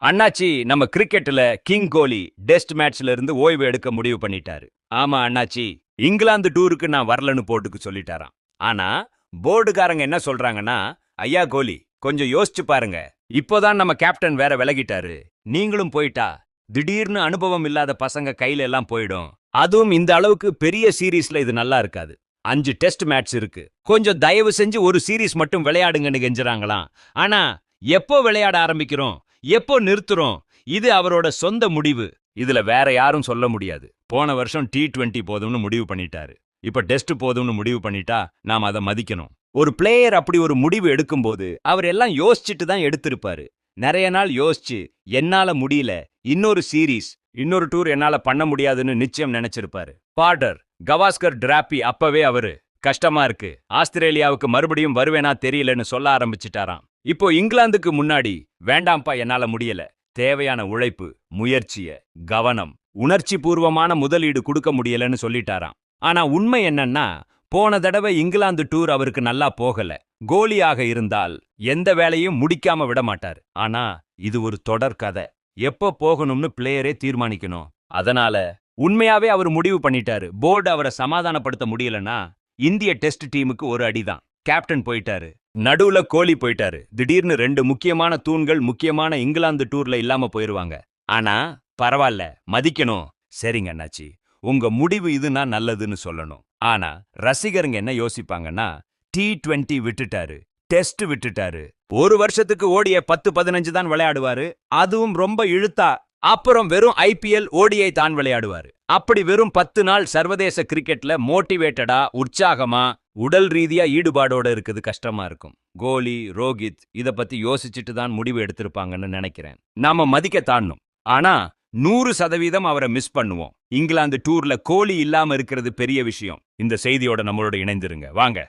அண்ணாச்சி நம்ம கிரிக்கெட்ல கிங் கோலி டெஸ்ட் மேட்ச்ல இருந்து ஓய்வு எடுக்க முடிவு பண்ணிட்டாரு. ஆமா அண்ணாச்சி, இங்கிலாந்து டூருக்கு நான் வரலன்னு போட்டுக்கு சொல்லிட்டாராம். ஆனா போர்டுகாரங்க என்ன சொல்றாங்கன்னா, ஐயா கோலி கொஞ்சம் யோசிச்சு பாருங்க. இப்போதான் நம்ம கேப்டன் வேற விலகிட்டாரு. நீங்களும் போயிட்டா திடீர்னு அனுபவம் இல்லாத பசங்க கையில எல்லாம் போயிடும். அதுவும் இந்த அளவுக்கு பெரிய சீரீஸ்ல இது நல்லா இருக்காது. 5 டெஸ்ட் மேட்ச் இருக்கு. கொஞ்சம் தயவு செஞ்சு ஒரு சீரீஸ் மட்டும் விளையாடுங்கன்னு கெஞ்சுறாங்களாம். ஆனா எப்போ விளையாட ஆரம்பிக்கிறோம், எப்போ நிறுத்துறோம், இது அவரோட சொந்த முடிவு. இதுல வேற யாரும் சொல்ல முடியாது. போன வருஷம் T20 போதும்னு முடிவு பண்ணிட்டாரு. இப்ப டெஸ்ட் போதும்னு முடிவு பண்ணிட்டா நாம அதை மதிக்கணும். ஒரு பிளேயர் அப்படி ஒரு முடிவு எடுக்கும்போது அவர் எல்லாம் யோசிச்சுட்டு தான் எடுத்திருப்பாரு. நிறைய நாள் யோசிச்சு என்னால முடியல, இன்னொரு சீரீஸ், இன்னொரு டூர் என்னால பண்ண முடியாதுன்னு நிச்சயம் நினைச்சிருப்பாரு. பார்டர், கவாஸ்கர் டிராப்பி அப்பவே அவரு கஷ்டமா இருக்கு, ஆஸ்திரேலியாவுக்கு மறுபடியும் வருவேனா தெரியலன்னு சொல்ல ஆரம்பிச்சிட்டாராம். இப்போ இங்கிலாந்துக்கு முன்னாடி வேண்டாம்ப்பா என்னால முடியல, தேவையான உழைப்பு, முயற்சிய, கவனம், உணர்ச்சி பூர்வமான முதலீடு கொடுக்க முடியலன்னு சொல்லிட்டாராம். ஆனா உண்மை என்னன்னா, போன தடவை இங்கிலாந்து டூர் அவருக்கு நல்லா போகல. கோலியாக இருந்தால் எந்த வேலையும் முடிக்காம விட மாட்டார். ஆனா இது ஒரு தொடர் கதை. எப்போ போகணும்னு பிளேயரே தீர்மானிக்கணும். அதனால உண்மையாவே அவர் முடிவு பண்ணிட்டாரு. போர்டு அவரை சமாதானப்படுத்த முடியலன்னா இந்திய டெஸ்ட் டீமுக்கு ஒரு அடிதான். கேப்டன் போயிட்டாரு, நடுவுல கோலி போயிட்டாரு. திடீர்னு 2 முக்கியமான தூண்கள் முக்கியமான இங்கிலாந்து டூர்ல இல்லாம போயிருவாங்க. ஆனா பரவாயில்ல, மதிக்கணும். சரிங்க அண்ணாச்சி, உங்க முடிவு இதுனா நல்லதுன்னு சொல்லணும். ஆனா ரசிகருங்க என்ன யோசிப்பாங்கன்னா, T20 விட்டுட்டாரு, டெஸ்ட் விட்டுட்டாரு, ஒரு வருஷத்துக்கு ஓடிய 10-15 தான் விளையாடுவாரு, அதுவும் ரொம்ப இழுத்தா. அப்புறம் வெறும் IPL ODI தான் விளையாடுவாரு. அப்படி வெறும் 10 நாள் சர்வதேச கிரிக்கெட்ல மோட்டிவேட்டடா, உற்சாகமா, உடல் ரீதியா ஈடுபாடோட இருக்குது கஷ்டமா இருக்கும். கோலி, ரோஹித் இத பத்தி யோசிச்சுட்டு தான் முடிவு எடுத்திருப்பாங்கன்னு நினைக்கிறேன். நாம மதிக்க தாண்ணும். ஆனா 100% அவரை மிஸ் பண்ணுவோம். இங்கிலாந்து டூர்ல கோலி இல்லாம இருக்கிறது பெரிய விஷயம். இந்த செய்தியோட நம்மளோட இணைந்திருங்க. வாங்க.